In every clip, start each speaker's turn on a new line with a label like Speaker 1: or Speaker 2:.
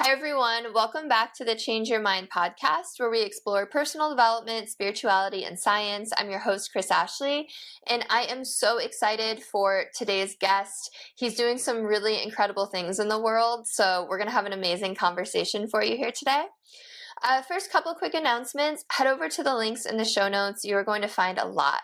Speaker 1: Hi, everyone. Welcome back to the Change Your Mind podcast, where we explore personal development, spirituality, and science. I'm your host, Chris Ashley, and I am so excited for today's guest. He's doing some really incredible things in the world, so we're going to have an amazing conversation for you here today. First, couple quick announcements. Head over to the links in the show notes. You're going to find a lot.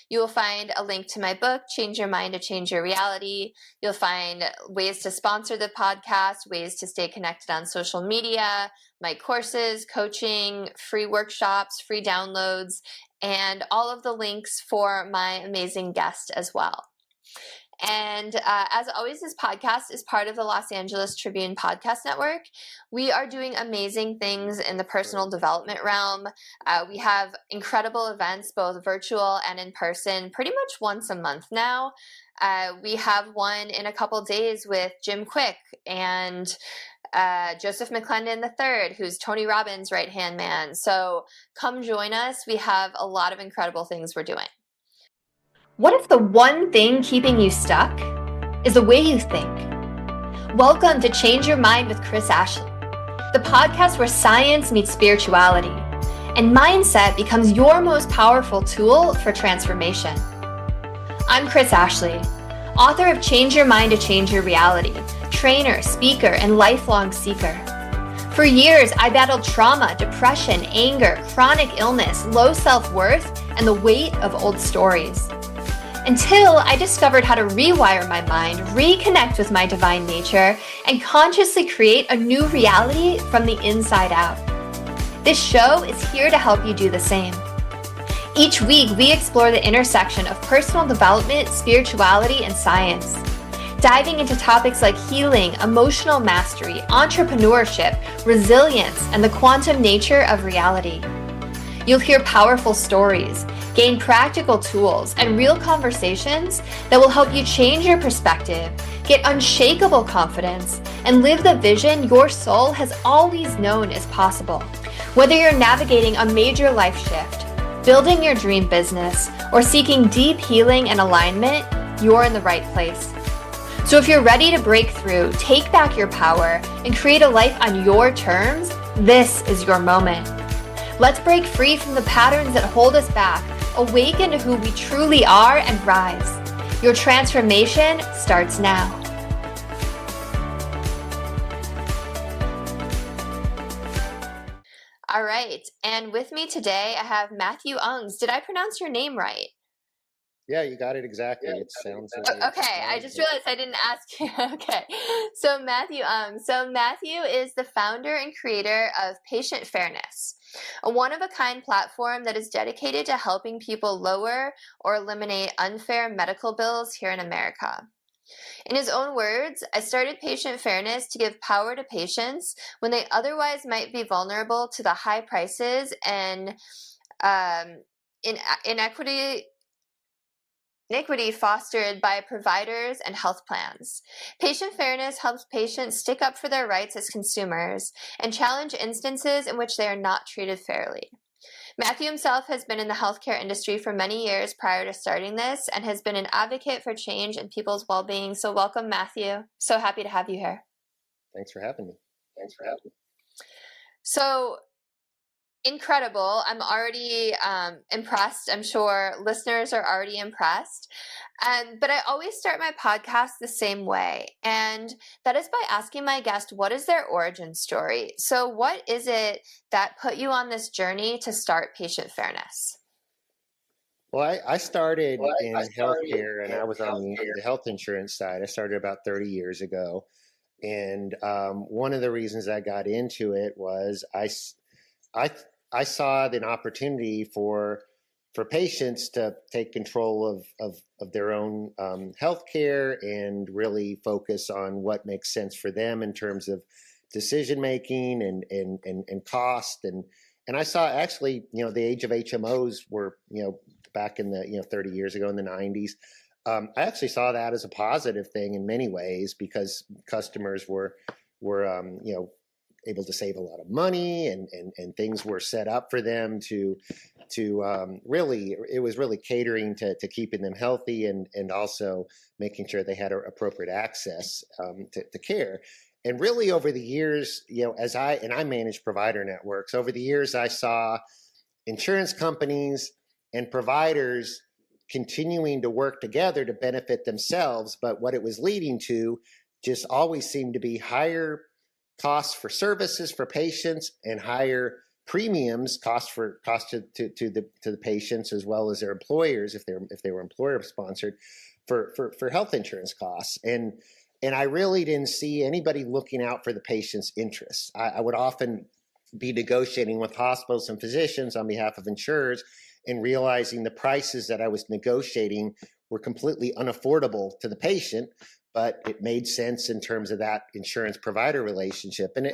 Speaker 1: You will find a link to my book, Change Your Mind to Change Your Reality. You'll find ways to sponsor the podcast, ways to stay connected on social media, my courses, coaching, free workshops, free downloads, and all of the links for my amazing guest as well. And as always, this podcast is part of the Los Angeles Tribune Podcast Network. We are doing amazing things in the personal development realm. We have incredible events, both virtual and in person, pretty much once a month now. We have one in a couple days with Jim Quick and Joseph McClendon III, who's Tony Robbins' right-hand man. So come join us. We have a lot of incredible things we're doing. What if the one thing keeping you stuck is the way you think? Welcome to Change Your Mind with Chris Ashley, the podcast where science meets spirituality and mindset becomes your most powerful tool for transformation. I'm Chris Ashley, author of Change Your Mind to Change Your Reality, trainer, speaker, and lifelong seeker. For years, I battled trauma, depression, anger, chronic illness, low self-worth, and the weight of old stories. Until I discovered how to rewire my mind, reconnect with my divine nature, and consciously create a new reality from the inside out. This show is here to help you do the same. Each week, we explore the intersection of personal development, spirituality, and science, diving into topics like healing, emotional mastery, entrepreneurship, resilience, and the quantum nature of reality. You'll hear powerful stories, gain practical tools, and real conversations that will help you change your perspective, get unshakable confidence, and live the vision your soul has always known is possible. Whether you're navigating a major life shift, building your dream business, or seeking deep healing and alignment, you're in the right place. So if you're ready to break through, take back your power, and create a life on your terms, this is your moment. Let's break free from the patterns that hold us back, awaken to who we truly are, and rise. Your transformation starts now. All right, and with me today, I have Matthew Ungs. Did I pronounce your name right?
Speaker 2: Yeah, you got it exactly. It sounds
Speaker 1: okay. I just realized I didn't ask you. Okay. So Matthew Ungs. So Matthew is the founder and creator of Patient Fairness, a one-of-a-kind platform that is dedicated to helping people lower or eliminate unfair medical bills here in America. In his own words, I started Patient Fairness to give power to patients when they otherwise might be vulnerable to the high prices and iniquity fostered by providers and health plans. Patient Fairness helps patients stick up for their rights as consumers and challenge instances in which they are not treated fairly. Matthew himself has been in the healthcare industry for many years prior to starting this and has been an advocate for change in people's well-being. So welcome, Matthew. So happy to have you here.
Speaker 2: Thanks for having me.
Speaker 1: So incredible. I'm already impressed. I'm sure listeners are already impressed. But I always start my podcast the same way, and that is by asking my guest, what is their origin story? So what is it that put you on this journey to start Patient Fairness?
Speaker 2: Well, I started in healthcare, and I was on the health insurance side. I started about 30 years ago. And one of the reasons I got into it was I saw an opportunity for patients to take control of their own health care and really focus on what makes sense for them in terms of decision making and cost. And I saw actually, the age of HMOs were, back in the, 30 years ago in the 90s. I actually saw that as a positive thing in many ways because customers were able to save a lot of money and things were set up for them to really, it was really catering to keeping them healthy and also making sure they had appropriate access to care. And really over the years, I manage provider networks, over the years, I saw insurance companies and providers continuing to work together to benefit themselves. But what it was leading to just always seemed to be higher costs for services for patients and higher premiums, cost to the patients as well as their employers if they were employer sponsored for health insurance costs. And I really didn't see anybody looking out for the patient's interests. I would often be negotiating with hospitals and physicians on behalf of insurers and realizing the prices that I was negotiating were completely unaffordable to the patient, but it made sense in terms of that insurance provider relationship. And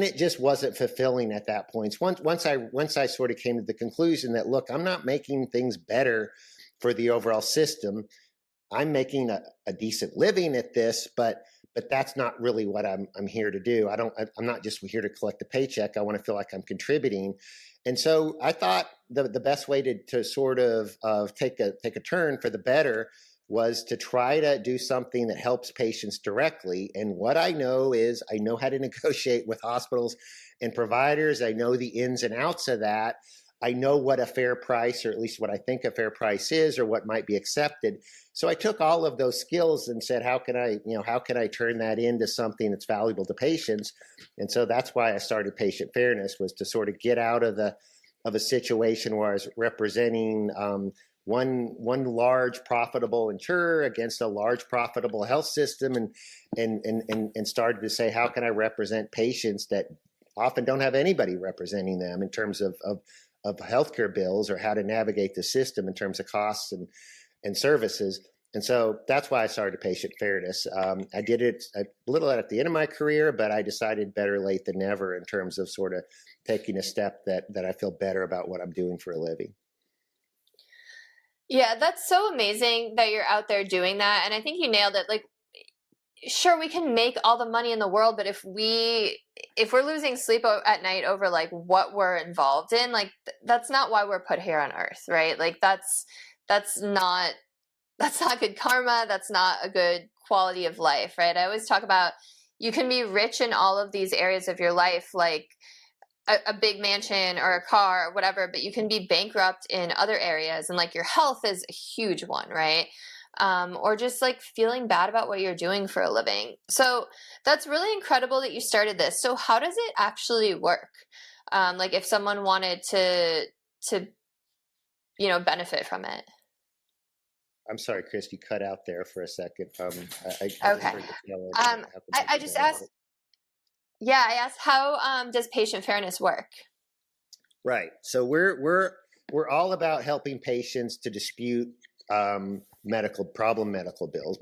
Speaker 2: it just wasn't fulfilling at that point. Once I sort of came to the conclusion that, look, I'm not making things better for the overall system. I'm making a decent living at this, but that's not really what I'm here to do. I'm not just here to collect a paycheck. I want to feel like I'm contributing. And so I thought the best way to sort of take a turn for the better was to try to do something that helps patients directly. And what I know is I know how to negotiate with hospitals and providers. I know the ins and outs of that. I know what a fair price, or at least what I think a fair price is, or what might be accepted. So I took all of those skills and said, how can I turn that into something that's valuable to patients? And so that's why I started Patient Fairness, was to sort of get out of a situation where I was representing one large profitable insurer against a large profitable health system, and started to say, how can I represent patients that often don't have anybody representing them in terms of healthcare bills, or how to navigate the system in terms of costs and services. And so that's why I started Patient Fairness. I did it a little at the end of my career, but I decided better late than never in terms of sort of taking a step that I feel better about what I'm doing for a living.
Speaker 1: Yeah, that's so amazing that you're out there doing that. And I think you nailed it. Like, sure, we can make all the money in the world, but if we're losing sleep at night over like what we're involved in, like that's not why we're put here on earth, right? Like that's not good karma. That's not a good quality of life, right? I always talk about, you can be rich in all of these areas of your life, like a big mansion or a car or whatever, but you can be bankrupt in other areas. And like your health is a huge one, right? Or just like feeling bad about what you're doing for a living. So that's really incredible that you started this. So how does it actually work? Like if someone wanted to benefit from it.
Speaker 2: I'm sorry, Chris, you cut out there for a second. I just
Speaker 1: Okay.
Speaker 2: heard the tail end.
Speaker 1: I just asked. Yeah, I asked, how does Patient Fairness work?
Speaker 2: Right. So we're all about helping patients to dispute medical bills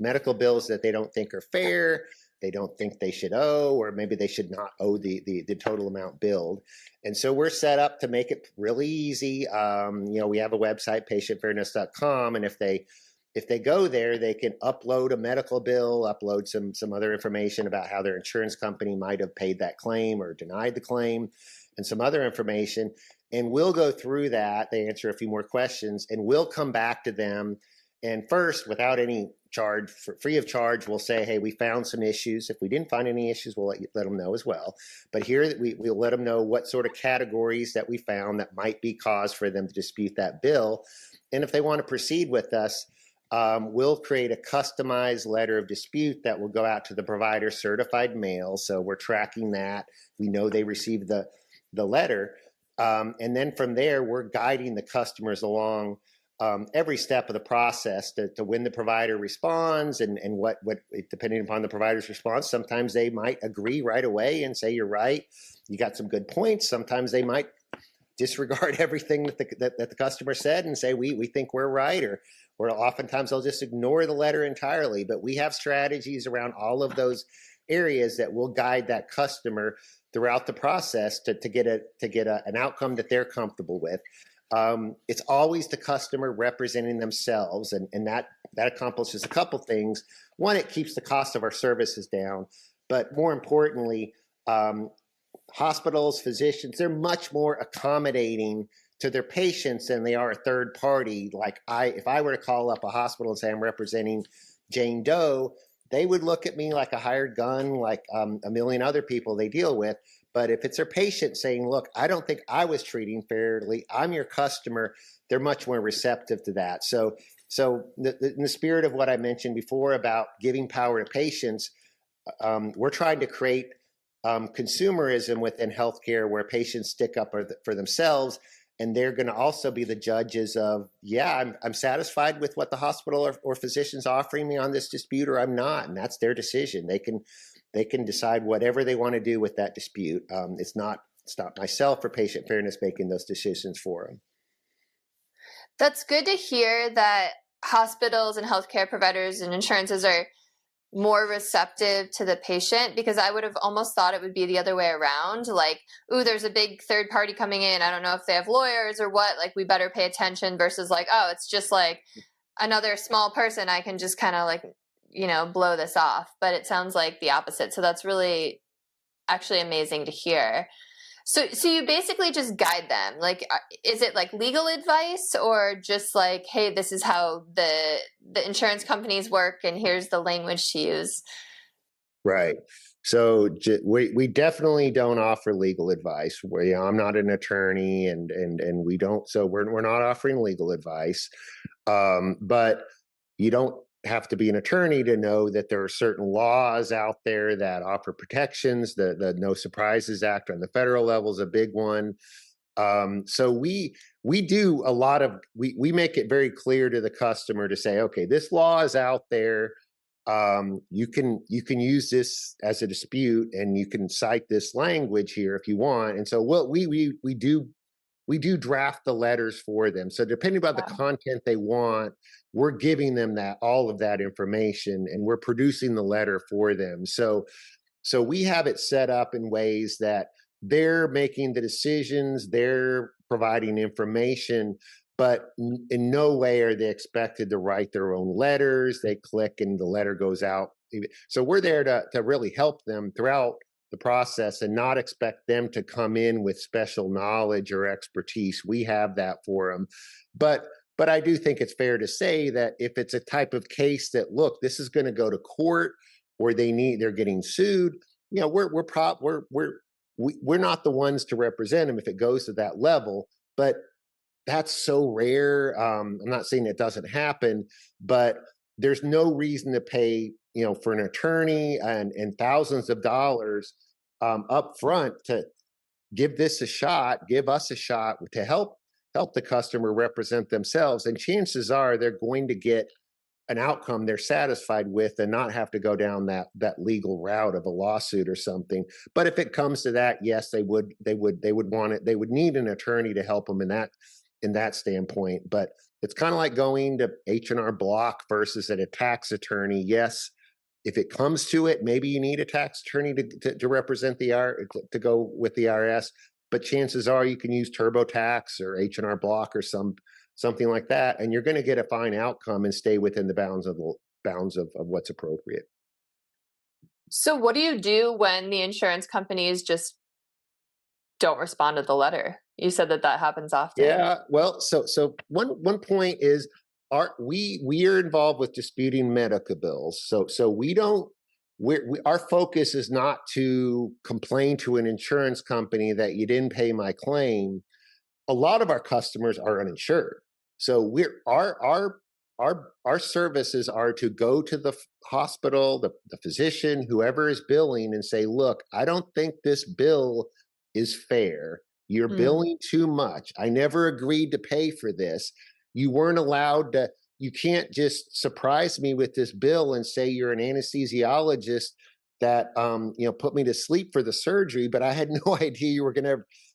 Speaker 2: that they don't think are fair, they don't think they should owe, or maybe they should not owe the total amount billed. And so we're set up to make it really easy. We have a website, patientfairness.com, and if they go there, they can upload a medical bill, upload some other information about how their insurance company might have paid that claim or denied the claim, and some other information. And we'll go through that. They answer a few more questions, and we'll come back to them. And first, without any charge, free of charge, we'll say, hey, we found some issues. If we didn't find any issues, we'll let them know as well. But here, we'll let them know what sort of categories that we found that might be cause for them to dispute that bill. And if they want to proceed with us, we'll create a customized letter of dispute that will go out to the provider certified mail. So we're tracking that. We know they received the letter. And then from there, we're guiding the customers along every step of the process to when the provider responds and what depending upon the provider's response. Sometimes they might agree right away and say, you're right, you got some good points. Sometimes they might disregard everything that the customer said and say, we think we're right, or oftentimes they'll just ignore the letter entirely. But we have strategies around all of those areas that will guide that customer throughout the process to get an outcome that they're comfortable with. It's always the customer representing themselves, and that accomplishes a couple things. One, it keeps the cost of our services down, but more importantly, hospitals, physicians, they're much more accommodating to their patients than they are a third party. Like if I were to call up a hospital and say I'm representing Jane Doe, they would look at me like a hired gun, like a million other people they deal with. But if it's their patient saying, look, I don't think I was treating fairly, I'm your customer, they're much more receptive to that. So in the spirit of what I mentioned before about giving power to patients, we're trying to create consumerism within healthcare where patients stick up for themselves, and they're going to also be the judges of, yeah, I'm satisfied with what the hospital or physician's offering me on this dispute, or I'm not, and that's their decision. They can decide whatever they want to do with that dispute. It's not myself or patient fairness making those decisions for them.
Speaker 1: That's good to hear that hospitals and healthcare providers and insurances are more receptive to the patient, because I would have almost thought it would be the other way around. Like, ooh, there's a big third party coming in. I don't know if they have lawyers or what. Like, we better pay attention, versus like, oh, it's just like another small person. I can just kind of like, blow this off. But it sounds like the opposite. So that's really actually amazing to hear. So you basically just guide them. Like, is it like legal advice, or just like, hey, this is how the insurance companies work, and here's the language to use?
Speaker 2: Right. So we definitely don't offer legal advice. I'm not an attorney, and we don't. So we're not offering legal advice. But you don't have to be an attorney to know that there are certain laws out there that offer protections. The No Surprises Act on the federal level is a big one. So we do a lot of we make it very clear to the customer to say, okay, this law is out there. You can use this as a dispute, and you can cite this language here if you want. And so what we do draft the letters for them. So depending on the content they want, we're giving them all of that information, and we're producing the letter for them. So we have it set up in ways that they're making the decisions, they're providing information, but in no way are they expected to write their own letters. They click and the letter goes out. So we're there to really help them throughout the process and not expect them to come in with special knowledge or expertise. We have that for them. But I do think it's fair to say that if it's a type of case that, look, this is going to go to court, or they're getting sued, we're not the ones to represent them if it goes to that level. But that's so rare. I'm not saying it doesn't happen, but there's no reason to pay, for an attorney and thousands of dollars up front to give us a shot to help the customer represent themselves. And chances are they're going to get an outcome they're satisfied with and not have to go down that legal route of a lawsuit or something. But if it comes to that, yes, they would want it. They would need an attorney to help them in that standpoint. But it's kind of like going to H&R Block versus a tax attorney. Yes, if it comes to it, maybe you need a tax attorney to represent to go with the IRS. But chances are you can use TurboTax or H&R Block or something like that, and you're going to get a fine outcome and stay within the bounds of what's appropriate.
Speaker 1: So what do you do when the insurance companies just don't respond to the letter? You said that happens often.
Speaker 2: Yeah, well, so one point is we are involved with disputing medical bills. So we don't. Our focus is not to complain to an insurance company that you didn't pay my claim. A lot of our customers are uninsured, so our services are to go to the hospital, the physician, whoever is billing, and say, look, I don't think this bill is fair. You're billing too much. I never agreed to pay for this. You weren't allowed to. You can't just surprise me with this bill and say you're an anesthesiologist that put me to sleep for the surgery, but I had no idea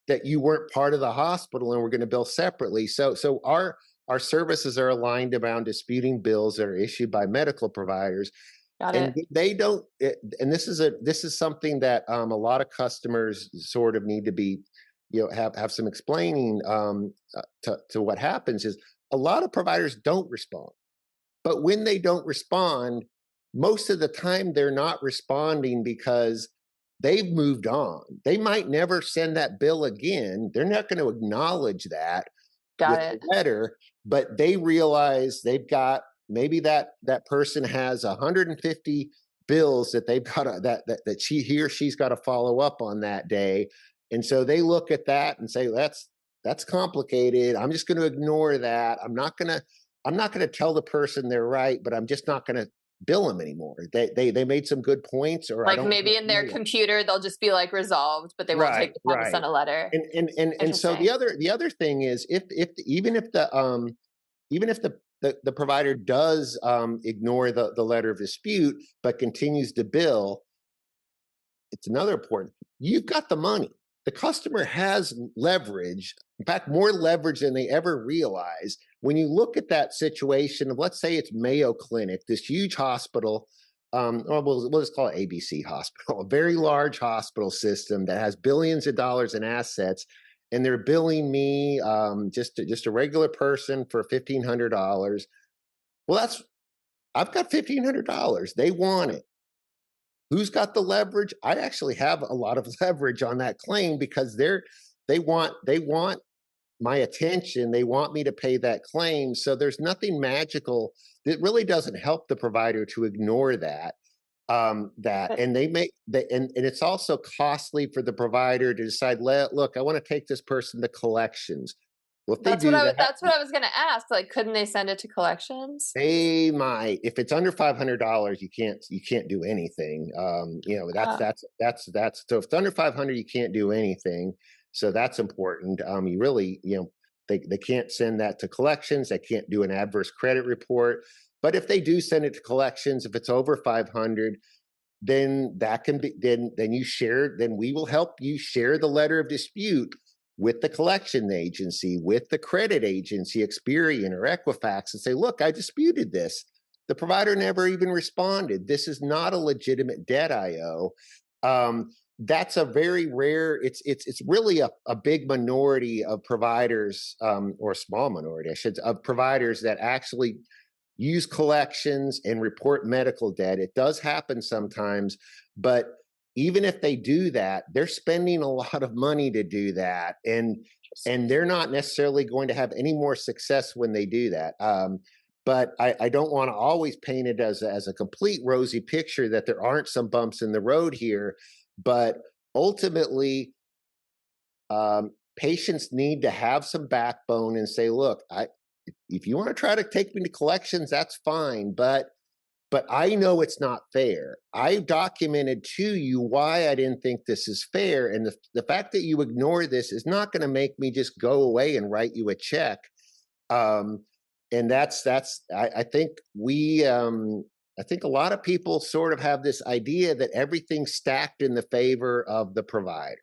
Speaker 2: that you weren't part of the hospital and we're going to bill separately. So our services are aligned around disputing bills that are issued by medical providers.
Speaker 1: Got
Speaker 2: and
Speaker 1: it.
Speaker 2: they don't. And this is something that a lot of customers sort of need to be, have some explaining to what happens is a lot of providers don't respond. But when they don't respond, most of the time they're not responding because they've moved on. They might never send that bill again. They're not going to acknowledge that with a letter, but they realize they've got, maybe that person has 150 bills that they've got that he or she's got to follow up on that day. And so they look at that and say, that's complicated. I'm just going to ignore that. I'm not going to tell the person they're right, but I'm just not going to bill them anymore. They made some good points, or I
Speaker 1: Like
Speaker 2: don't
Speaker 1: maybe in their computer they'll just be like resolved, but they won't take
Speaker 2: right,
Speaker 1: the time to
Speaker 2: right.
Speaker 1: send a letter.
Speaker 2: And so
Speaker 1: Interesting.
Speaker 2: the other thing is, if even if the provider does ignore the letter of dispute but continues to bill, it's another important. You've got the money. The customer has leverage, in fact, more leverage than they ever realize. When you look at that situation of, let's say it's Mayo Clinic, this huge hospital, or we'll just call it ABC Hospital, a very large hospital system that has billions of dollars in assets, and they're billing me, just a regular person, for $1,500. Well, I've got $1,500. They want it. Who's got the leverage? I actually have a lot of leverage on that claim, because they want my attention. They want me to pay that claim. So there's nothing magical. It really doesn't help the provider to ignore that. That
Speaker 1: But
Speaker 2: and they make that, and it's also costly for the provider to decide, look, I want to take this person to collections. Well, if they
Speaker 1: that's what
Speaker 2: do
Speaker 1: I was
Speaker 2: that,
Speaker 1: that's what I was gonna ask. Like, couldn't they send it to collections?
Speaker 2: they might. If it's under $500, you can't do anything. That's so if it's under 500, you can't do anything. So that's important. You really, they can't send that to collections. They can't do an adverse credit report. But if they do send it to collections, if it's over 500, then that can be, then we will help you share the letter of dispute with the collection agency, with the credit agency, Experian or Equifax, and say, look, I disputed this. The provider never even responded. This is not a legitimate debt I owe. That's a very rare, it's really a big minority of providers, or a small minority, I should, of providers that actually use collections and report medical debt. It does happen sometimes, but even if they do that, they're spending a lot of money to do that, and they're not necessarily going to have any more success when they do that. But I don't want to always paint it as a complete rosy picture, that there aren't some bumps in the road here. But ultimately, patients need to have some backbone and say, look, if you want to try to take me to collections, that's fine, but I know it's not fair. I documented to you why I didn't think this is fair, and the fact that you ignore this is not going to make me just go away and write you a check. And that's I think I think a lot of people sort of have this idea that everything's stacked in the favor of the provider.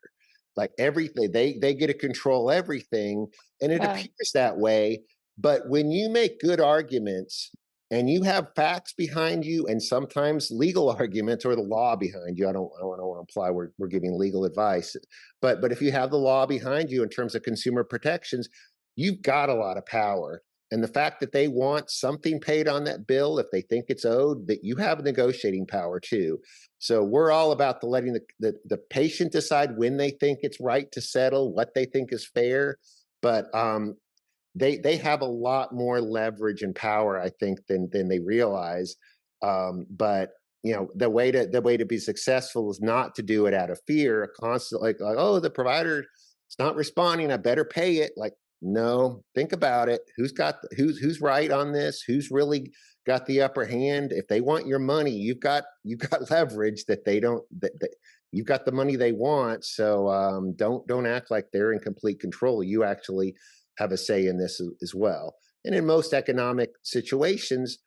Speaker 2: Like everything, they get to control everything, and it
Speaker 1: Yeah.
Speaker 2: appears that way. But when you make good arguments and you have facts behind you, and sometimes legal arguments or the law behind you, I don't want to imply we're giving legal advice, but if you have the law behind you in terms of consumer protections, you've got a lot of power. And the fact that they want something paid on that bill, if they think it's owed, that you have negotiating power too. So we're all about letting the patient decide when they think it's right to settle, what they think is fair. But they have a lot more leverage and power, I think, than they realize. But the way to be successful is not to do it out of fear, constantly like, oh, the provider is not responding, I better pay it. Like, no, think about it. Who's right on this? Who's really got the upper hand? If they want your money, you've got leverage that they don't. That you've got the money they want. So don't act like they're in complete control. You actually have a say in this as well. And in most economic situations,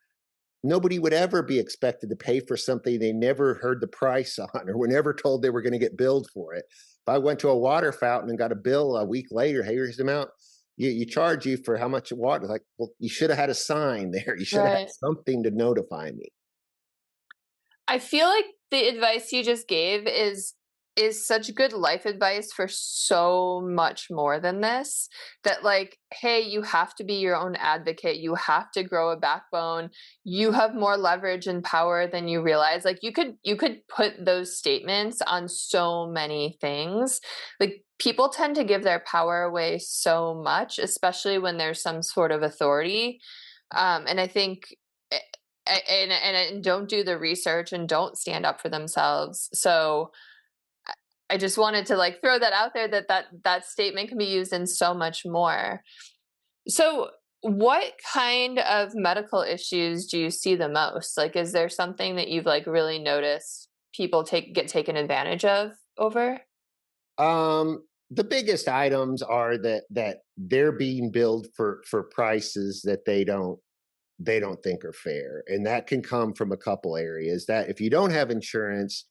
Speaker 2: nobody would ever be expected to pay for something they never heard the price on, or were never told they were going to get billed for it. If I went to a water fountain and got a bill a week later, hey, here's the amount. You charge you for how much water. Like, well, you should have had a sign there. You should have had
Speaker 1: Right.
Speaker 2: something to notify me.
Speaker 1: I feel like the advice you just gave is such good life advice for so much more than this, that like, hey, you have to be your own advocate, you have to grow a backbone, you have more leverage and power than you realize. Like you could put those statements on so many things. Like people tend to give their power away so much, especially when there's some sort of authority. And I think and don't do the research and don't stand up for themselves. So I just wanted to like throw that out there that that statement can be used in so much more. So what kind of medical issues do you see the most? Like, is there something that you've like really noticed people get taken advantage of over?
Speaker 2: The biggest items are that they're being billed for prices that they don't think are fair, and that can come from a couple areas. That if you don't have insurance,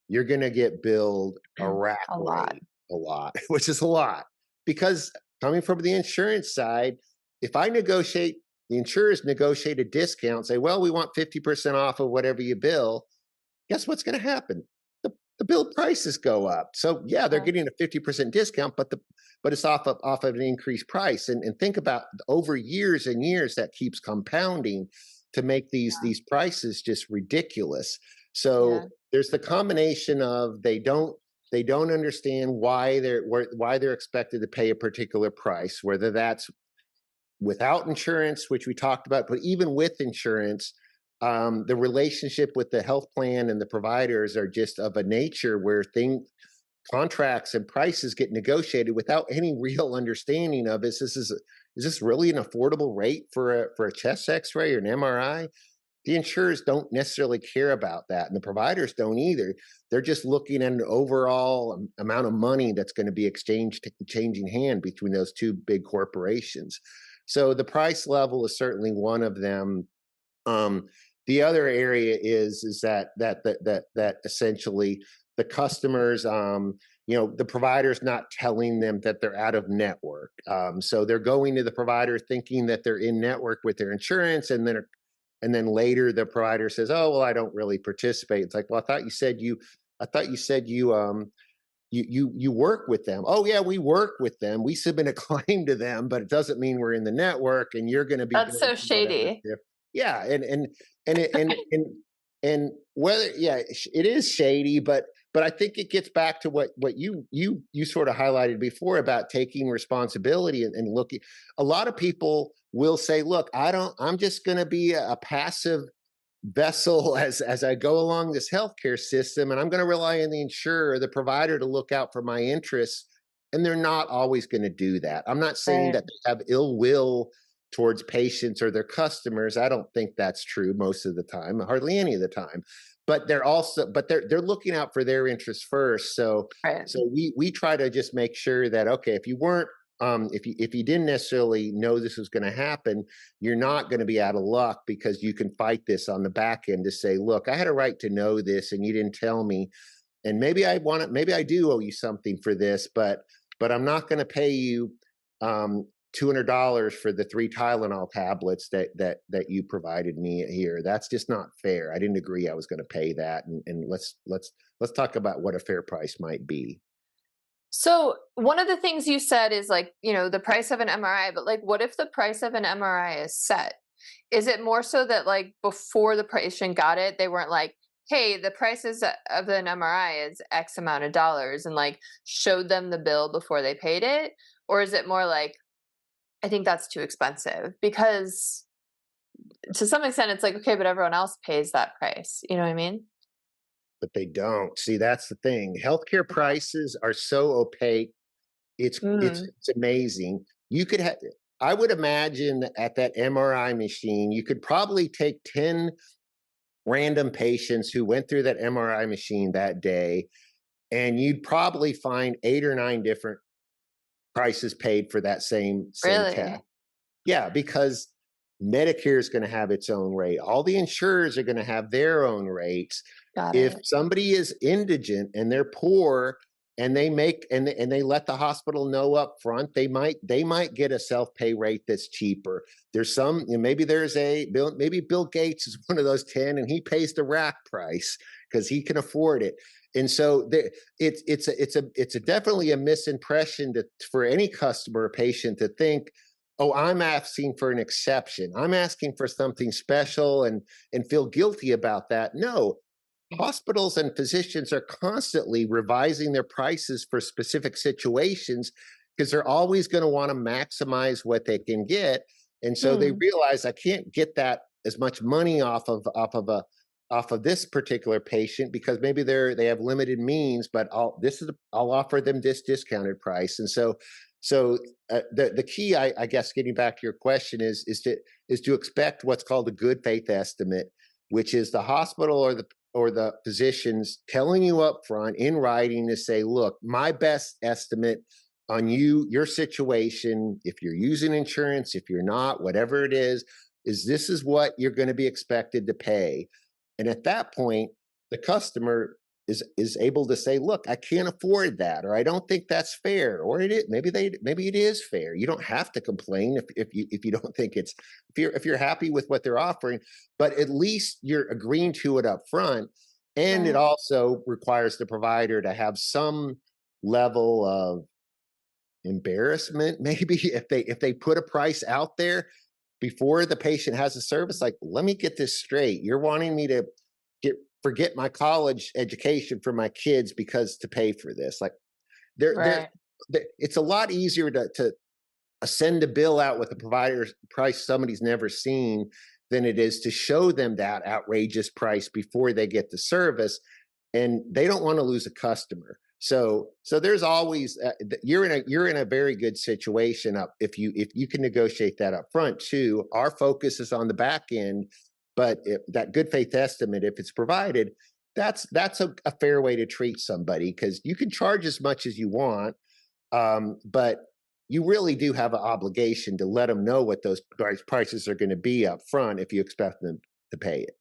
Speaker 2: you're going to get billed a rack
Speaker 1: A lot.
Speaker 2: rate, a lot, which is a lot, because coming from the insurance side, if I negotiate, the insurers negotiate a discount, say, well, we want 50% off of whatever you bill, guess what's going to happen? The bill prices go up. So yeah, they're
Speaker 1: Yeah.
Speaker 2: getting a 50% discount, but it's off of an increased price. And think about over years and years that keeps compounding to make these prices just ridiculous.
Speaker 1: Yeah.
Speaker 2: So there's the combination of they don't understand why they're expected to pay a particular price, whether that's without insurance, which we talked about, but even with insurance, the relationship with the health plan and the providers are just of a nature where contracts and prices get negotiated without any real understanding of is this really an affordable rate for a chest X-ray or an MRI? The insurers don't necessarily care about that, and the providers don't either. They're just looking at an overall amount of money that's going to be changing hand between those two big corporations. So the price level is certainly one of them. Um, the other area is that essentially the customers, the provider's not telling them that they're out of network. So they're going to the provider thinking that they're in network with their insurance, and then later the provider says, "Oh, well, I don't really participate." It's like, well, I thought you said you work with them. Oh yeah, we work with them. We submit a claim to them, but it doesn't mean we're in the network, and you're going to be
Speaker 1: That's
Speaker 2: billed
Speaker 1: so
Speaker 2: for whatever.
Speaker 1: shady.
Speaker 2: Yeah, and whether it is shady, but I think it gets back to what you sort of highlighted before about taking responsibility and looking. A lot of people will say, "Look, I'm just going to be a passive vessel as I go along this healthcare system, and I'm going to rely on the insurer, the provider, to look out for my interests." And they're not always going to do that. I'm not saying
Speaker 1: Right.
Speaker 2: that they have ill will towards patients or their customers. I don't think that's true most of the time, hardly any of the time. But they're looking out for their interests first. So
Speaker 1: Right.
Speaker 2: so we try to just make sure that, okay, if you weren't if you didn't necessarily know this was going to happen, you're not going to be out of luck, because you can fight this on the back end to say, look, I had a right to know this and you didn't tell me, and maybe I do owe you something for this, but I'm not going to pay you $200 for the 3 Tylenol tablets that you provided me here. That's just not fair. I didn't agree I was going to pay that, and let's talk about what a fair price might be.
Speaker 1: So one of the things you said is like, the price of an MRI, but like what if the price of an MRI is set? Is it more so that like before the patient got it, they weren't like, hey, the prices of an MRI is X amount of dollars and like showed them the bill before they paid it? Or is it more like, I think that's too expensive? Because to some extent it's like, okay, but everyone else pays that price. You know what I mean?
Speaker 2: But they don't. See, that's the thing. Healthcare prices are so opaque. It's it's
Speaker 1: Mm,
Speaker 2: it's amazing. You could have I would imagine that at that MRI machine, you could probably take 10 random patients who went through that MRI machine that day, and you'd probably find 8 or 9 different prices paid for that same test.
Speaker 1: really?
Speaker 2: Yeah, because Medicare is going to have its own rate. All the insurers are going to have their own rates.
Speaker 1: Got
Speaker 2: If
Speaker 1: it.
Speaker 2: somebody is indigent and they're poor, and they let the hospital know up front, they might get a self-pay rate that's cheaper. There's maybe maybe Bill Gates is one of those 10, and he pays the rack price because he can afford it. And so it's definitely a misimpression for any customer or patient to think, oh, I'm asking for an exception. I'm asking for something special, and feel guilty about that. No, hospitals and physicians are constantly revising their prices for specific situations, because they're always going to want to maximize what they can get. And so they
Speaker 1: Hmm.
Speaker 2: realize, I can't get that as much money off of this particular patient because maybe they have limited means, but I'll offer them this discounted price. And the key, I guess, getting back to your question is to expect what's called a good faith estimate, which is the hospital or the physicians telling you up front in writing to say, look, my best estimate on your situation, if you're using insurance, if you're not, whatever it is this is what you're going to be expected to pay. And at that point, the customer is able to say, look, I can't afford that, or I don't think that's fair, or it is, maybe it is fair. You don't have to complain if you don't think it's, if you're happy with what they're offering, but at least you're agreeing to it up front. And it
Speaker 1: Right.
Speaker 2: also requires the provider to have some level of embarrassment, maybe, if they put a price out there before the patient has a service. Like, let me get this straight, you're wanting me to forget my college education for my kids because to pay for this. Like,
Speaker 1: Right.
Speaker 2: it's a lot easier to send a bill out with a provider's price somebody's never seen than it is to show them that outrageous price before they get the service. And they don't want to lose a customer. So there's always you're in a very good situation up if you can negotiate that up front too. Our focus is on the back end, but if that good faith estimate, if it's provided, that's a fair way to treat somebody, because you can charge as much as you want, but you really do have an obligation to let them know what those prices are going to be up front if you expect them to pay it.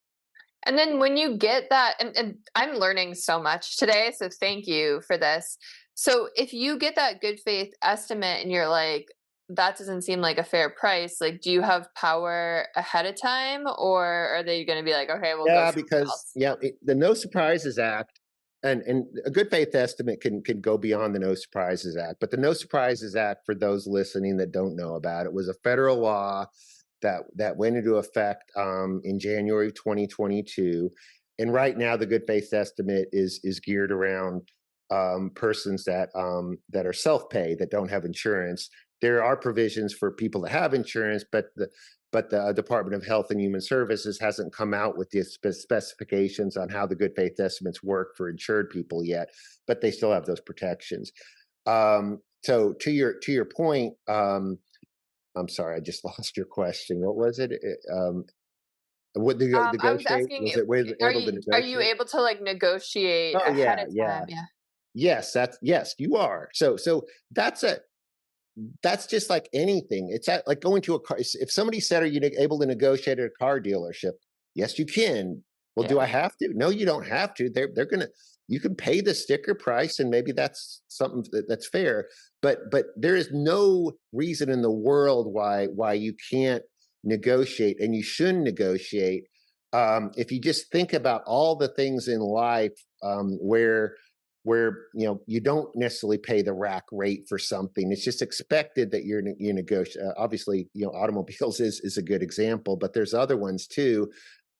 Speaker 1: And then when you get that, and I'm learning so much today, so thank you for this. So if you get that good faith estimate and you're like, that doesn't seem like a fair price, like, do you have power ahead of time, or are they going to be like, okay, we'll go
Speaker 2: Yeah,
Speaker 1: somewhere
Speaker 2: because
Speaker 1: else?
Speaker 2: the No Surprises Act, and a good faith estimate can go beyond the No Surprises Act. But the No Surprises Act, for those listening that don't know about it, was a federal law that went into effect in January 2022. And right now, the good faith estimate is geared around persons that are self pay, that don't have insurance. There are provisions for people that have insurance, but the Department of Health and Human Services hasn't come out with the specifications on how the good faith estimates work for insured people yet, but they still have those protections. So to your point, I'm sorry, I just lost your question. What was it? What did you
Speaker 1: I was
Speaker 2: negotiate?
Speaker 1: asking,
Speaker 2: Was it was able to
Speaker 1: are you
Speaker 2: negotiate?
Speaker 1: able to like negotiate
Speaker 2: Oh
Speaker 1: ahead
Speaker 2: yeah,
Speaker 1: of
Speaker 2: yeah.
Speaker 1: time? Yeah.
Speaker 2: Yes, you are. So that's a that's just like anything. It's like going to a car. If somebody said, "Are you able to negotiate at a car dealership?" Yes, you can. Well, do I
Speaker 1: Yeah.
Speaker 2: have to? No, you don't have to. They're gonna. You can pay the sticker price, and maybe that's something that's fair. But there is no reason in the world why you can't negotiate, and you shouldn't negotiate. If you just think about all the things in life where you don't necessarily pay the rack rate for something. It's just expected that you negotiate. Obviously, automobiles is a good example, but there's other ones too,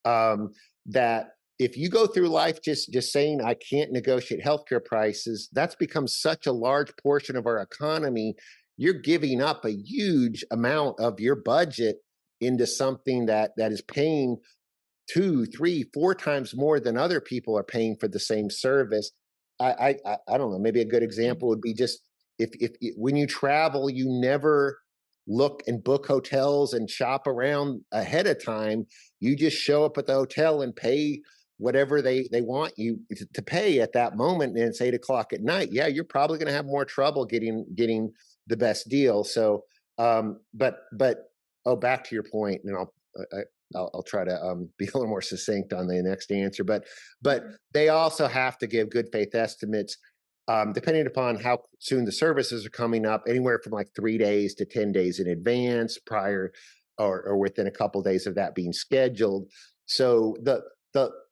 Speaker 2: that if you go through life just saying I can't negotiate healthcare prices, that's become such a large portion of our economy. You're giving up a huge amount of your budget into something that is paying two, three, four times more than other people are paying for the same service. I don't know. Maybe a good
Speaker 1: Mm.
Speaker 2: example would be just if when you travel, you never look and book hotels and shop around ahead of time. You just show up at the hotel and pay whatever they want you to pay at that moment, and it's 8 o'clock at night. Yeah, you're probably going to have more trouble getting the best deal. So, but oh, back to your point, and I'll try to be a little more succinct on the next answer. But
Speaker 1: Mhm.
Speaker 2: they also have to give good faith estimates, depending upon how soon the services are coming up, anywhere from like 3 days to 10 days in advance, prior or within a couple of days of that being scheduled. So the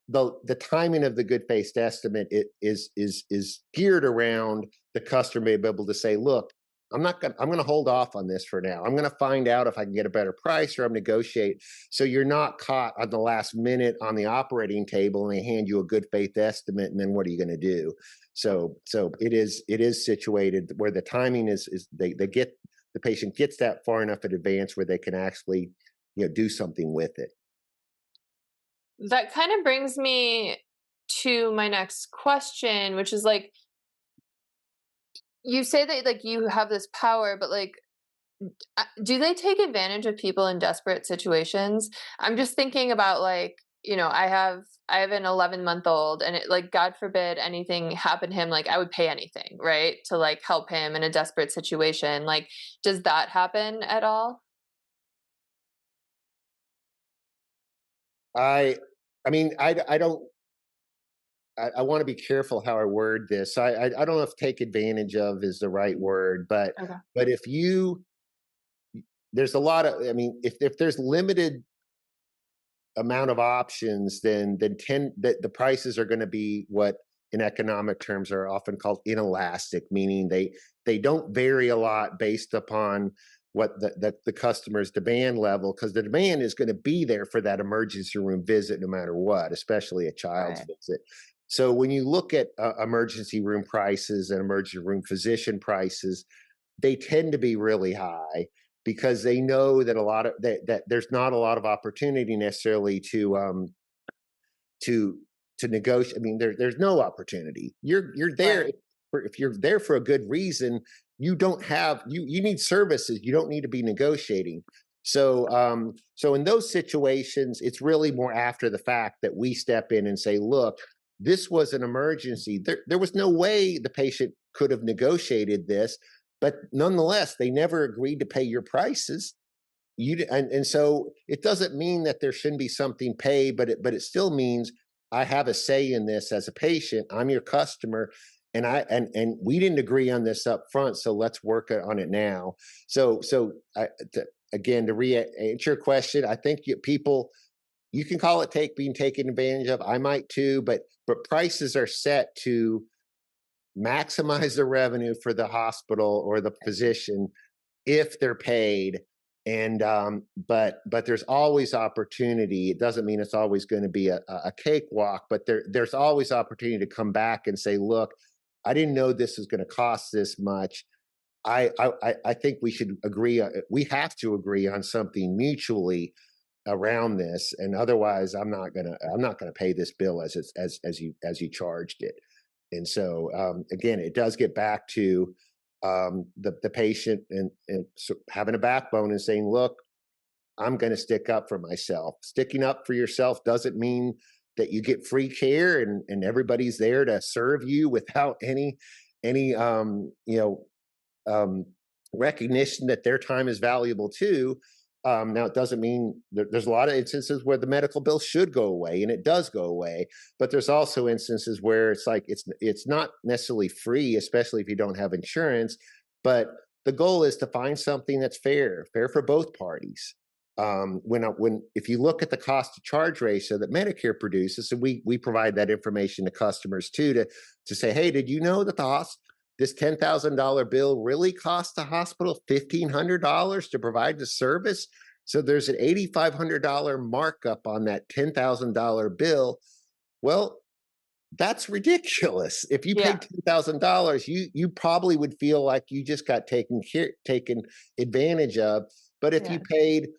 Speaker 2: the timing of the good faith estimate is geared around the customer being able to say, look, I'm going to hold off on this for now. I'm going to find out if I can get a better price, or I'm negotiate. So you're not caught on the last minute on the operating table and they hand you a good faith estimate, and then what are you going to do? So it is situated where the timing is they get the patient gets that far enough in advance where they can actually do something with it.
Speaker 1: that kind of brings me to my next question, which is like, you say that like you have this power, but like, do they take advantage of people in desperate situations? I'm just thinking about like, I have an 11-month-old, and it, like, God forbid anything happened to him, like I would pay anything, right? To like help him in a desperate situation. Like, does that happen at all?
Speaker 2: I, I mean, I don't. I want to be careful how I word this. I don't know if "take advantage of" is the right word,
Speaker 1: Okay.
Speaker 2: but if you there's a lot of. I mean, if there's limited amount of options, then ten that the prices are going to be what in economic terms are often called inelastic, meaning they don't vary a lot based upon what the customer's demand level, because the demand is going to be there for that emergency room visit no matter what, especially a child's
Speaker 1: Right.
Speaker 2: visit. So when you look at emergency room prices and emergency room physician prices, they tend to be really high because they know that that there's not a lot of opportunity necessarily to to negotiate. I mean, there's no opportunity. You're there
Speaker 1: Right.
Speaker 2: if you're there for a good reason. You don't have you need services. You don't need to be negotiating. So in those situations, it's really more after the fact that we step in and say, look, this was an emergency. There was no way the patient could have negotiated this, but nonetheless, they never agreed to pay your prices. And so it doesn't mean that there shouldn't be something paid, but it still means I have a say in this as a patient. I'm your customer, and we didn't agree on this up front, so let's work on it now. Again, to answer your question, I think people, you can call it being taken advantage of. I might too, but prices are set to maximize the revenue for the hospital or the physician if they're paid. And but there's always opportunity. It doesn't mean it's always going to be a cakewalk, but there's always opportunity to come back and say, look, I didn't know this was going to cost this much. I think we should agree. We have to agree on something mutually around this, and otherwise, I'm not gonna pay this bill as you charged it. And so again, it does get back to the patient and so having a backbone and saying, look, I'm going to stick up for myself. Sticking up for yourself doesn't mean that you get free care and everybody's there to serve you without any um, recognition that their time is valuable too. Now, it doesn't mean there's a lot of instances where the medical bill should go away, and it does go away. But there's also instances where it's like it's not necessarily free, especially if you don't have insurance. But the goal is to find something that's fair for both parties. When if you look at the cost to charge ratio that Medicare produces, and we provide that information to customers too to say, hey, did you know that this $10,000 bill really cost the hospital $1,500 to provide the service? So there's an $8,500 markup on that $10,000 bill. Well, that's ridiculous. If you
Speaker 1: Yeah.
Speaker 2: paid $10,000, you probably would feel like you just got taken advantage of. But if you
Speaker 1: Yeah.
Speaker 2: paid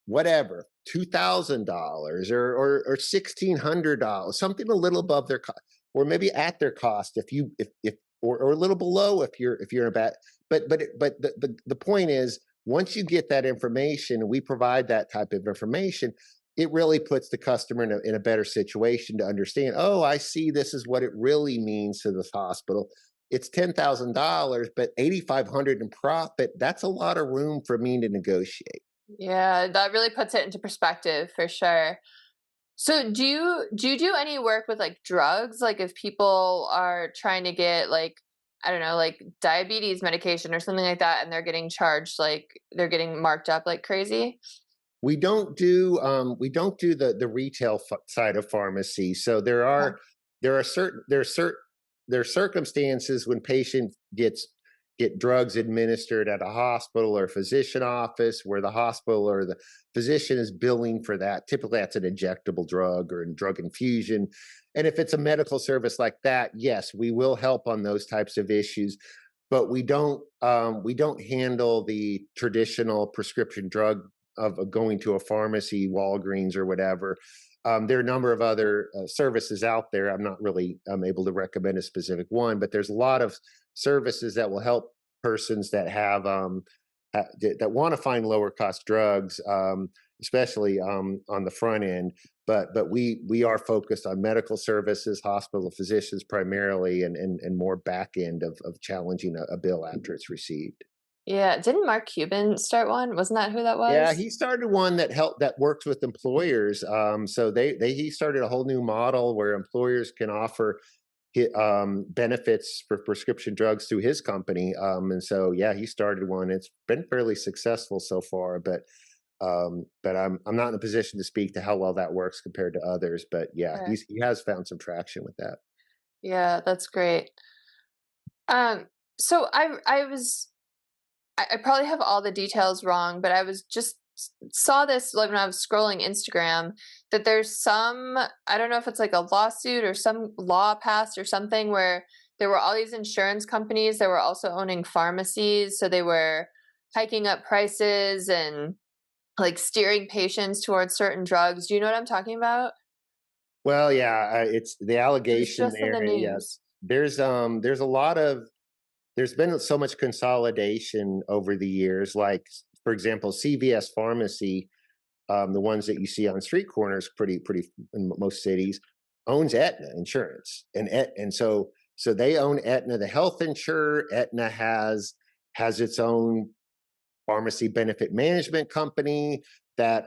Speaker 2: whatever, $2,000 or $1,600, something a little above their cost, or maybe at their cost, if or a little below if you're in a bad. But the point is, once you get that information, we provide that type of information. It really puts the customer in a better situation to understand. Oh, I see. This is what it really means to this hospital. It's $10,000, but 8,500 in profit. That's a lot of room for me to negotiate.
Speaker 1: Yeah, that really puts it into perspective for sure. So do you do any work with like drugs? Like if people are trying to get like, I don't know, like diabetes medication or something like that, and they're getting charged, like they're getting marked up like crazy?
Speaker 2: We don't do the retail side of pharmacy. So
Speaker 1: Okay.
Speaker 2: there are certain there are circumstances when patients get drugs administered at a hospital or physician office where the hospital or the physician is billing for that. Typically, that's an injectable drug or a drug infusion. And if it's a medical service like that, yes, we will help on those types of issues. But we don't handle the traditional prescription drug of going to a pharmacy, Walgreens or whatever. There are a number of other services out there. I'm not really able to recommend a specific one, but there's a lot of services that will help persons that have that want to find lower cost drugs, especially on the front end. But we are focused on medical services, hospital physicians primarily, and more back end of challenging a bill after it's received.
Speaker 1: Yeah, didn't Mark Cuban start one? Wasn't that who that
Speaker 2: Yeah,
Speaker 1: was?
Speaker 2: he started one that works with employers. So he started a whole new model where employers can offer benefits for prescription drugs through his company. And so yeah, he started one. It's been fairly successful so far, but I'm not in a position to speak to how well that works compared to others. But yeah,
Speaker 1: Sure.
Speaker 2: he has found some traction with that.
Speaker 1: Yeah, that's great. So I probably have all the details wrong, but I was just saw this like when I was scrolling Instagram that there's some, I don't know if it's like a lawsuit or some law passed or something where there were all these insurance companies that were also owning pharmacies, so they were hiking up prices and like steering patients towards certain drugs. Do you know what I'm talking about?
Speaker 2: Well, yeah, it's the
Speaker 1: It was
Speaker 2: allegation
Speaker 1: just in
Speaker 2: there.
Speaker 1: the
Speaker 2: Yes,
Speaker 1: news.
Speaker 2: there's a lot of there's been so much consolidation over the years. Like for example, CVS Pharmacy, the ones that you see on street corners, pretty in most cities, owns Aetna Insurance, and so they own Aetna, the health insurer. Aetna has its own pharmacy benefit management company that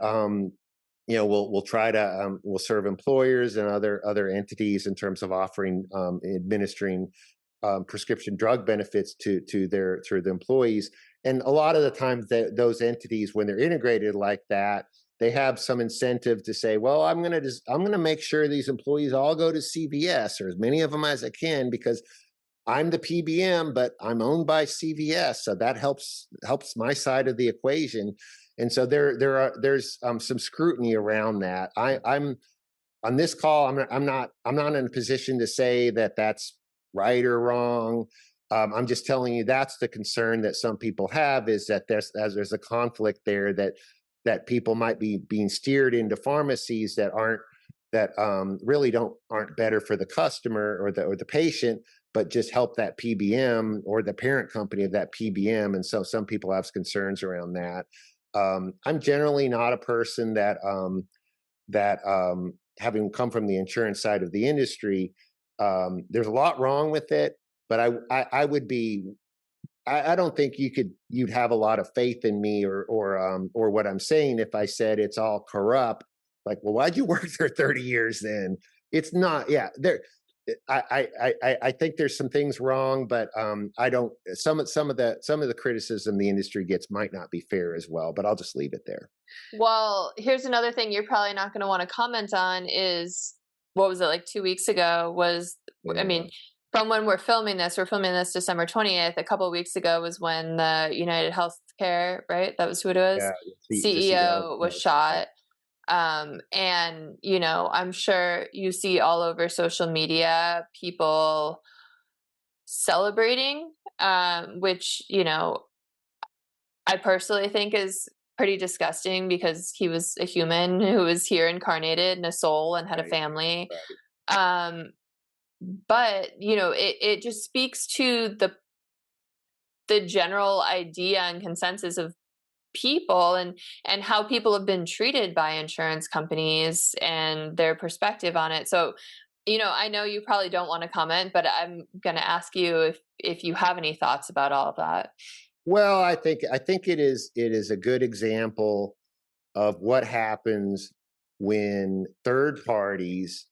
Speaker 2: will try to will serve employers and other entities in terms of offering administering prescription drug benefits to the employees. And a lot of the times those entities, when they're integrated like that, they have some incentive to say, well, I'm going to make sure these employees all go to CVS or as many of them as I can because I'm the PBM, but I'm owned by CVS, so that helps my side of the equation. And so there's some scrutiny around that. I'm on this call. I'm not in a position to say that that's right or wrong. I'm just telling you that's the concern that some people have, is that there's a conflict there, that people might be being steered into pharmacies that really aren't better for the customer or the patient, but just help that PBM or the parent company of that PBM. And so some people have concerns around that. I'm generally not a person that having come from the insurance side of the industry, there's a lot wrong with it, but I would be I don't think you'd have a lot of faith in me or what I'm saying if I said it's all corrupt. Like, well, why'd you work there 30 years then? It's not. Yeah, there. I think there's some things wrong, but I don't. Some of the criticism the industry gets might not be fair as well. But I'll just leave it there.
Speaker 1: Well, here's another thing you're probably not going to want to comment on is what was it like 2 weeks ago? I
Speaker 2: Yeah,
Speaker 1: mean, from when we're filming this December 20th. A couple of weeks ago was when the United Healthcare, right? That was who it was.
Speaker 2: yeah. The CEO.
Speaker 1: CEO was shot. And I'm sure you see all over social media people celebrating, which I personally think is pretty disgusting because he was a human who was here incarnated and a soul and had a
Speaker 2: Right,
Speaker 1: family.
Speaker 2: right.
Speaker 1: Um, but it just speaks to the general idea and consensus of people and how people have been treated by insurance companies and their perspective on it. So, I know you probably don't want to comment, but I'm going to ask you if you have any thoughts about all of that.
Speaker 2: Well, I think it is a good example of what happens when third parties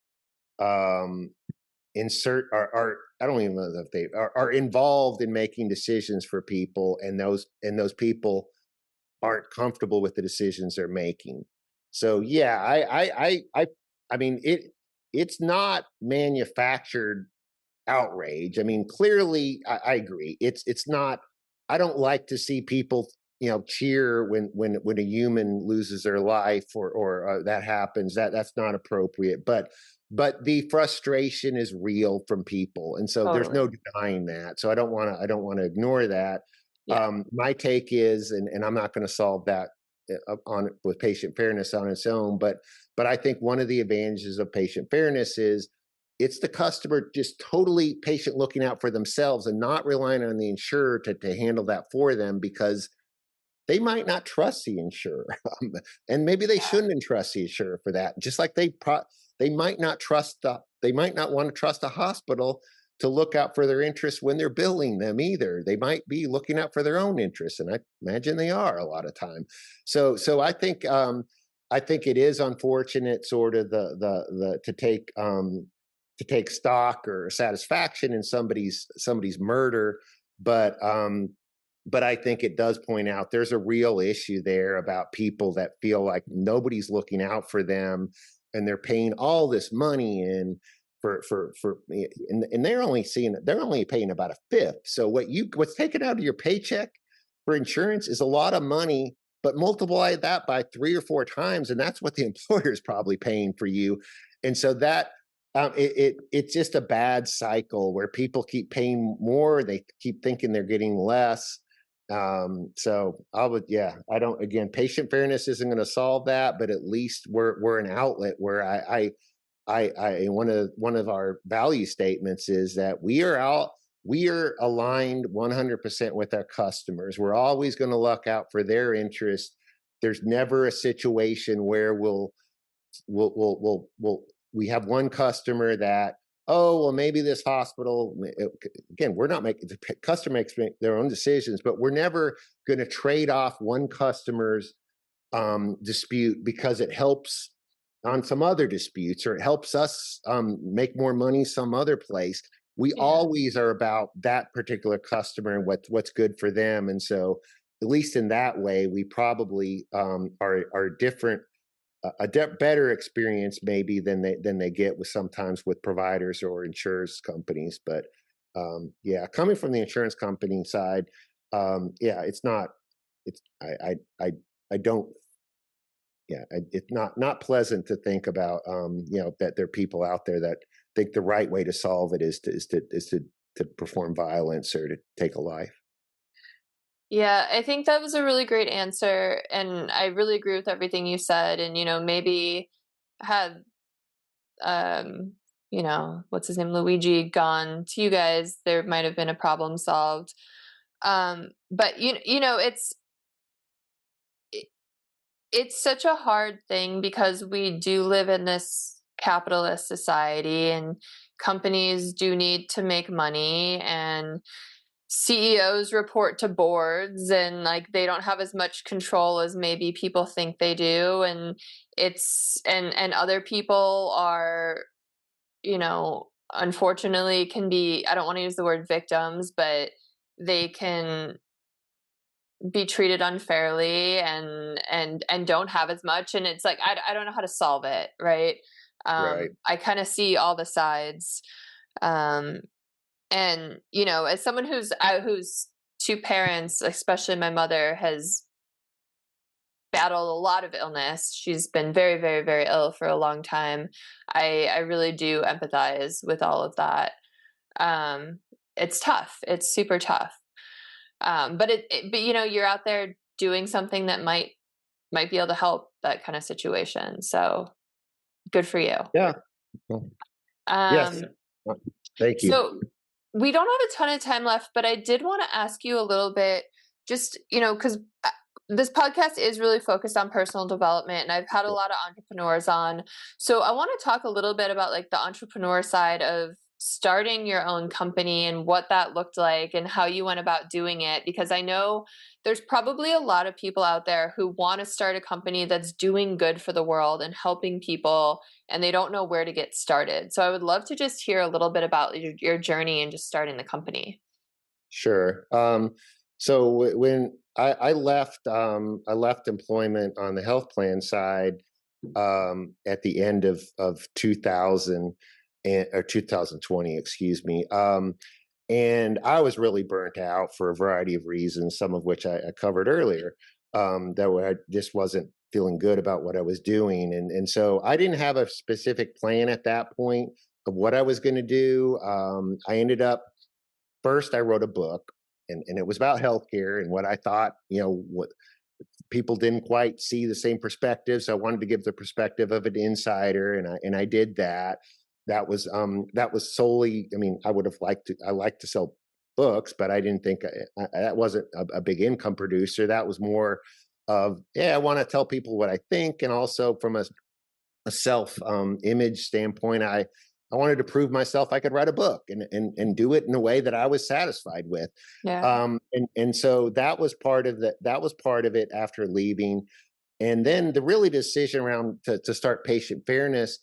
Speaker 2: um, insert are I don't even know if they are involved in making decisions for people, and those people aren't comfortable with the decisions they're making. So yeah, I mean it's not manufactured outrage. I mean, clearly, I agree. It's not. I don't like to see people, cheer when a human loses their life or that happens. That's not appropriate. But the frustration is real from people, and so there's no
Speaker 1: Totally.
Speaker 2: denying that. So I don't want to ignore that.
Speaker 1: Yeah.
Speaker 2: My take is, and I'm not going to solve that on with patient fairness on its own, but I think one of the advantages of patient fairness is it's the customer just totally patient looking out for themselves and not relying on the insurer to handle that for them, because they might not trust the insurer, and maybe they
Speaker 1: Yeah.
Speaker 2: shouldn't trust the insurer for that. Just like they might not they might not want to trust a hospital to look out for their interests when they're billing them either. They might be looking out for their own interests, and I imagine they are a lot of time. So I think it is unfortunate, sort of the to take stock or satisfaction in somebody's murder, but but I think it does point out there's a real issue there about people that feel like nobody's looking out for them, and they're paying all this money in and they're only paying about a fifth. So what's taken out of your paycheck for insurance is a lot of money, but multiply that by 3 or 4 times, and that's what the employer is probably paying for you. And so that it's just a bad cycle where people keep paying more, they keep thinking they're getting less. So yeah, I don't, again, patient fairness isn't going to solve that, but at least we're an outlet where one of our value statements is that we are aligned 100% with our customers. We're always going to look out for their interest. There's never a situation where we have one customer that, oh, well, maybe this hospital, again, we're not making, the customer makes their own decisions, but we're never going to trade off one customer's dispute because it helps on some other disputes, or it helps us make more money some other place. We
Speaker 1: Yeah.
Speaker 2: always are about that particular customer and what's good for them. And so, at least in that way, we probably are different, better experience maybe than they get with sometimes with providers or insurance companies. But yeah, coming from the insurance company side, yeah, it's not. It's I don't. Yeah, it's not pleasant to think about. That there are people out there that think the right way to solve it is to perform violence or to take a life.
Speaker 1: Yeah, I think that was a really great answer, and I really agree with everything you said. And maybe had um, what's his name, Luigi, gone to you guys, there might have been a problem solved. But it- it's such a hard thing because we do live in this capitalist society, and companies do need to make money, and CEOs report to boards, and like they don't have as much control as maybe people think they do. And and other people are, unfortunately can be, I don't want to use the word victims, but they can be treated unfairly, and don't have as much. And it's like I don't know how to solve it, right?
Speaker 2: Right.
Speaker 1: I kind of see all the sides. um and as someone whose two parents, especially my mother, has battled a lot of illness, she's been very, very, very ill for a long time. I really do empathize with all of that. um it's tough, it's super tough. But you're out there doing something that might be able to help that kind of situation, so good for you.
Speaker 2: Yeah. Well, yes.
Speaker 1: um
Speaker 2: Uh, Thank you.
Speaker 1: So we don't have a ton of time left, but I did want to ask you a little bit, just, because this podcast is really focused on personal development, and I've had a lot of entrepreneurs on. So I want to talk a little bit about like the entrepreneur side of starting your own company and what that looked like and how you went about doing it, because I know there's probably a lot of people out there who want to start a company that's doing good for the world and helping people, and they don't know where to get started. So I would love to just hear a little bit about your journey and just starting the company.
Speaker 2: Sure. So when I left employment on the health plan side at the end of 2000 or 2020, excuse me. And I was really burnt out for a variety of reasons, some of which I covered earlier. I just wasn't feeling good about what I was doing, and so I didn't have a specific plan at that point of what I was going to do. I ended up First, I wrote a book, and it was about healthcare and what I thought, what people didn't quite see the same perspective, so I wanted to give the perspective of an insider, and I did that. That was solely. I mean, I would have liked to. I like to sell books, but I didn't think that wasn't a big income producer. That was more of, yeah, I want to tell people what I think, and also from a self image standpoint, I wanted to prove myself I could write a book and do it in a way that I was satisfied with.
Speaker 1: Yeah.
Speaker 2: And so that was part of that was part of it after leaving. And then the really decision around to start patient fairness,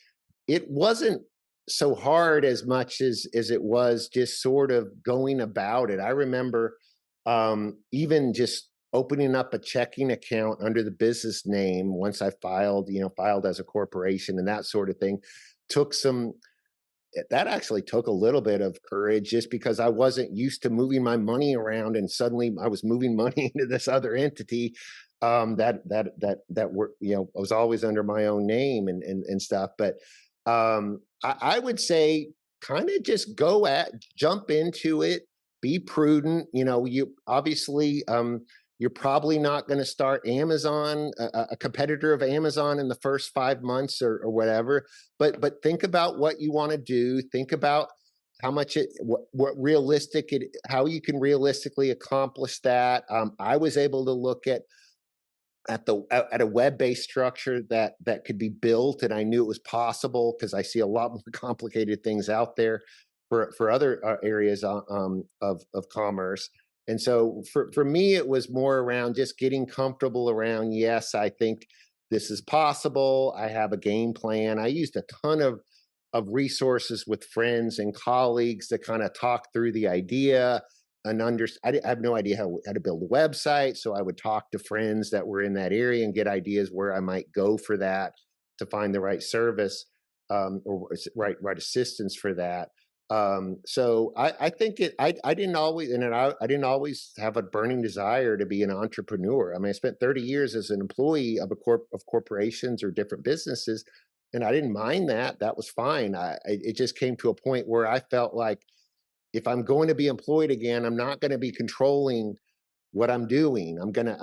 Speaker 2: it wasn't so hard as much as it was just sort of going about it. I remember even just opening up a checking account under the business name once I filed as a corporation and that sort of thing, took some that actually took a little bit of courage just because I wasn't used to moving my money around, and suddenly I was moving money into this other entity that were, was always under my own name and stuff. But I would say kind of just jump into it, be prudent. You obviously you're probably not going to start Amazon, a competitor of Amazon in the first 5 months or whatever. But think about what you want to do. Think about how much how you can realistically accomplish that. I was able to look at a web-based structure that could be built, and I knew it was possible because I see a lot more complicated things out there for other areas of commerce. And so for me, it was more around just getting comfortable around, yes, I think this is possible. I have a game plan. I used a ton of resources with friends and colleagues to kind of talk through the idea and I have no idea how to build a website. So I would talk to friends that were in that area and get ideas where I might go for that to find the right service or right assistance for that. So I think I didn't always, I didn't always have a burning desire to be an entrepreneur. I mean, I spent 30 years as an employee of of corporations or different businesses, and I didn't mind that. That was fine. It just came to a point where I felt like if I'm going to be employed again, I'm not going to be controlling what I'm doing. I'm gonna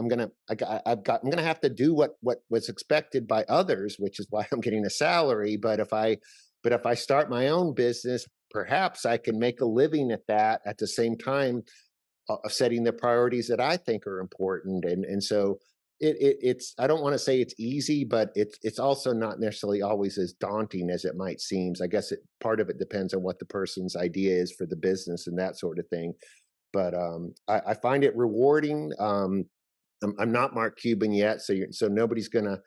Speaker 2: have to do what was expected by others, which is why I'm getting a salary. But if I start my own business, perhaps I can make a living at that at the same time of setting the priorities that I think are important. And so it's I don't want to say it's easy, but it's also not necessarily always as daunting as it might seem. I guess part of it depends on what the person's idea is for the business and that sort of thing. But I find it rewarding. I'm not Mark Cuban yet, so nobody's gonna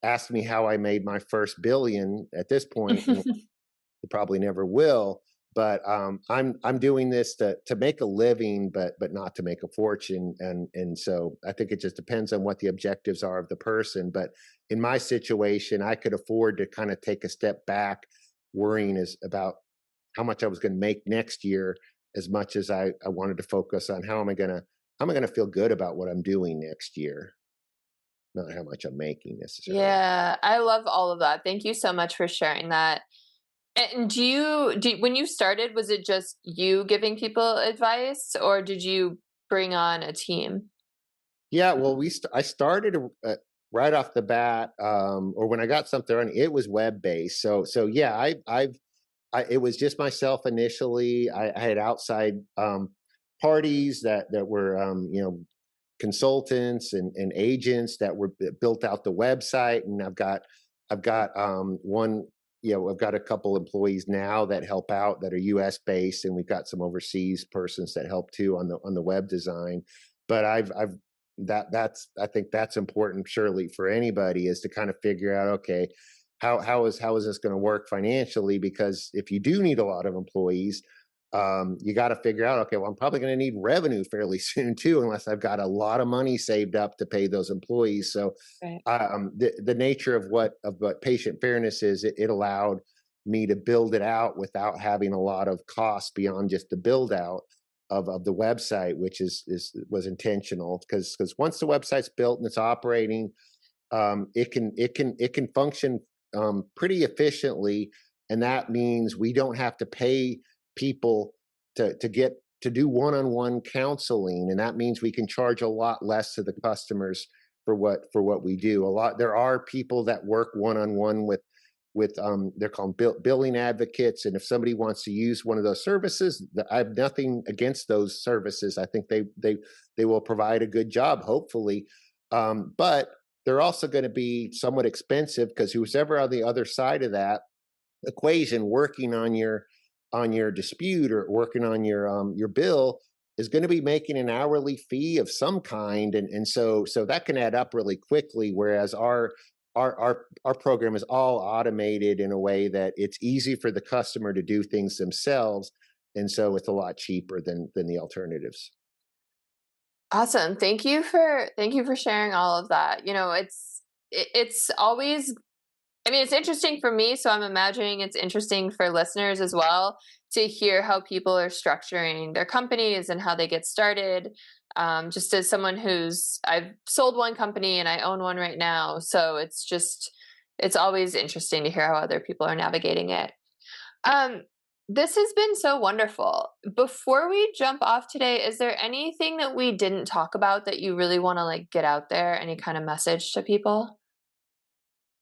Speaker 2: ask me how I made my first billion at this point, and they probably never will. But I'm doing this to make a living, but not to make a fortune. And so I think it just depends on what the objectives are of the person. But in my situation, I could afford to kind of take a step back, worrying about how much I was going to make next year, as much as I wanted to focus on how am I gonna feel good about what I'm doing next year, not how much I'm making necessarily.
Speaker 1: Yeah, I love all of that. Thank you so much for sharing that. And when you started, was it just you giving people advice, or did you bring on a team?
Speaker 2: Yeah, well, I started right off the bat, or when I got something running, it was web based. So yeah, it was just myself initially. I had outside parties that were consultants and agents that built out the website, and I've got one. I've got a couple employees now that help out that are U.S. based, and we've got some overseas persons that help too on the web design. But I've I think that's important surely for anybody, is to kind of figure out, okay, how is this going to work financially? Because if you do need a lot of employees, you got to figure out, okay, well, I'm probably going to need revenue fairly soon too, unless I've got a lot of money saved up to pay those employees. So
Speaker 1: Right.
Speaker 2: the nature of what patient fairness is, it allowed me to build it out without having a lot of costs beyond just the build out of the website, which was intentional, because once the website's built and it's operating, it can function pretty efficiently, and that means we don't have to pay people to do one-on-one counseling, and that means we can charge a lot less to the customers for what we do. A lot there are people that work one on one with they're called billing advocates, and if somebody wants to use one of those services, I have nothing against those services. I think they will provide a good job, hopefully, but they're also going to be somewhat expensive because who's ever on the other side of that equation working on your dispute or working on your bill is going to be making an hourly fee of some kind, and so that can add up really quickly, whereas our program is all automated in a way that it's easy for the customer to do things themselves, and so it's a lot cheaper than the alternatives.
Speaker 1: Awesome. Thank you for sharing all of that. It's always, I mean, it's interesting for me, so I'm imagining it's interesting for listeners as well to hear how people are structuring their companies and how they get started. Just as someone I've sold one company and I own one right now, so it's always interesting to hear how other people are navigating it. Um, this has been so wonderful. Before we jump off today, is there anything that we didn't talk about that you really want to like get out there? Any kind of message to people?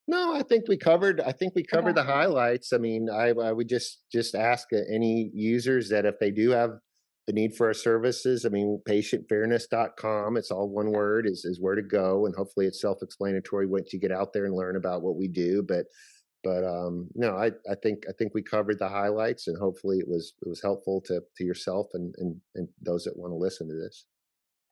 Speaker 2: No, I think we covered
Speaker 1: Okay.
Speaker 2: the highlights. I mean, I would just ask any users that if they do have the need for our services, I mean, patientfairness.com, it's all one word, is where to go. And hopefully it's self-explanatory once you get out there and learn about what we do. But no, I think we covered the highlights, and hopefully it was helpful to yourself and those that want to listen to this.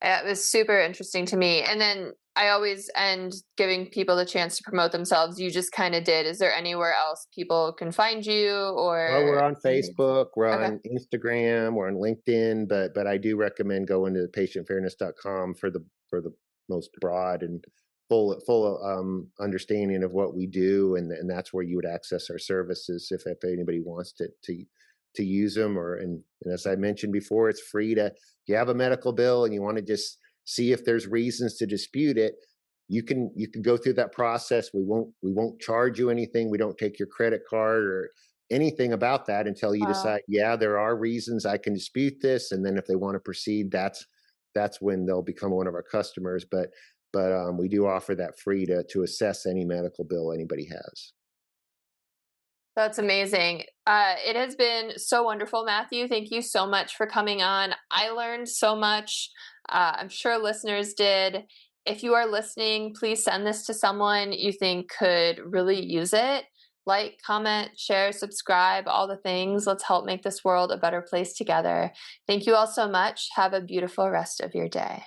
Speaker 1: It was super interesting to me. And then I always end giving people the chance to promote themselves. You just kind of did. Is there anywhere else people can find you
Speaker 2: Well, we're
Speaker 1: or
Speaker 2: on
Speaker 1: anything?
Speaker 2: Facebook, we're
Speaker 1: Okay.
Speaker 2: on Instagram, we're on LinkedIn, but I do recommend going to patientfairness.com for the most broad and full understanding of what we do, and that's where you would access our services if anybody wants to use them. And as I mentioned before, it's free to, if you have a medical bill and you want to just see if there's reasons to dispute it, you can go through that process. We won't charge you anything. We don't take your credit card or anything about that until you
Speaker 1: Wow.
Speaker 2: decide, yeah, there are reasons I can dispute this, and then if they want to proceed, that's when they'll become one of our customers. But we do offer that free to assess any medical bill anybody has.
Speaker 1: That's amazing. It has been so wonderful, Matthew. Thank you so much for coming on. I learned so much. I'm sure listeners did. If you are listening, please send this to someone you think could really use it. Like, comment, share, subscribe, all the things. Let's help make this world a better place together. Thank you all so much. Have a beautiful rest of your day.